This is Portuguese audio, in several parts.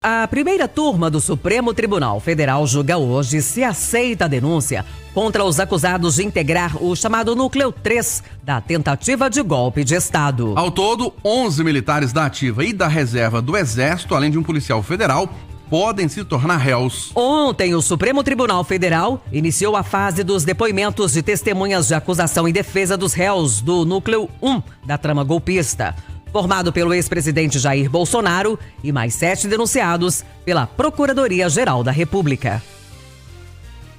A primeira turma do Supremo Tribunal Federal julga hoje se aceita a denúncia contra os acusados de integrar o chamado Núcleo 3 da tentativa de golpe de Estado. Ao todo, 11 militares da ativa e da reserva do Exército, além de um policial federal, podem se tornar réus. Ontem, o Supremo Tribunal Federal iniciou a fase dos depoimentos de testemunhas de acusação e defesa dos réus do Núcleo 1 da trama golpista, formado pelo ex-presidente Jair Bolsonaro e mais 7 denunciados pela Procuradoria-Geral da República.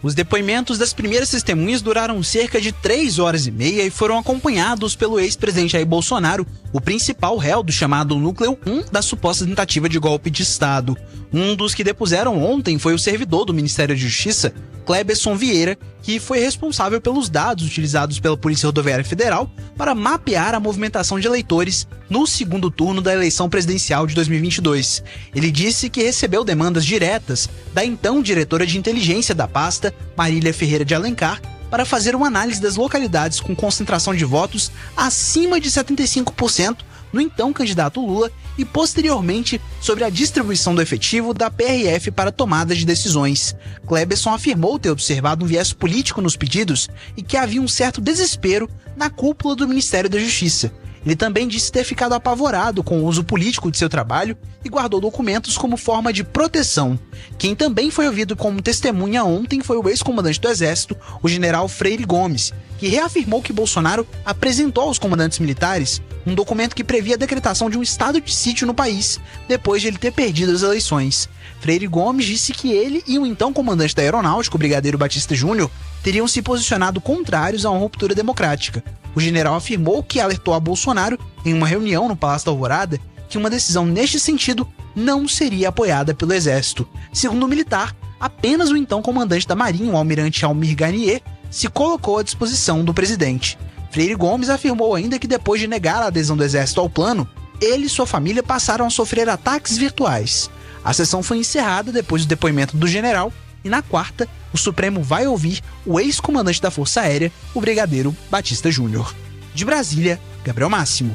Os depoimentos das primeiras testemunhas duraram cerca de 3 horas e meia e foram acompanhados pelo ex-presidente Jair Bolsonaro, o principal réu do chamado Núcleo 1 da suposta tentativa de golpe de Estado. Um dos que depuseram ontem foi o servidor do Ministério da Justiça, Cleberson Vieira, que foi responsável pelos dados utilizados pela Polícia Rodoviária Federal para mapear a movimentação de eleitores no segundo turno da eleição presidencial de 2022. Ele disse que recebeu demandas diretas da então diretora de inteligência da pasta, Marília Ferreira de Alencar, para fazer uma análise das localidades com concentração de votos acima de 75% no então candidato Lula e, posteriormente, sobre a distribuição do efetivo da PRF para tomada de decisões. Cleberson afirmou ter observado um viés político nos pedidos e que havia um certo desespero na cúpula do Ministério da Justiça. Ele também disse ter ficado apavorado com o uso político de seu trabalho e guardou documentos como forma de proteção. Quem também foi ouvido como testemunha ontem foi o ex-comandante do Exército, o general Freire Gomes, que reafirmou que Bolsonaro apresentou aos comandantes militares um documento que previa a decretação de um estado de sítio no país, depois de ele ter perdido as eleições. Freire Gomes disse que ele e o então comandante da Aeronáutica, o brigadeiro Batista Júnior, teriam se posicionado contrários a uma ruptura democrática. O general afirmou que alertou a Bolsonaro, em uma reunião no Palácio da Alvorada, que uma decisão neste sentido não seria apoiada pelo Exército. Segundo o militar, apenas o então comandante da Marinha, o almirante Almir Garnier, se colocou à disposição do presidente. Freire Gomes afirmou ainda que depois de negar a adesão do Exército ao plano, ele e sua família passaram a sofrer ataques virtuais. A sessão foi encerrada depois do depoimento do general e na quarta, o Supremo vai ouvir o ex-comandante da Força Aérea, o brigadeiro Batista Júnior. De Brasília, Gabriel Máximo.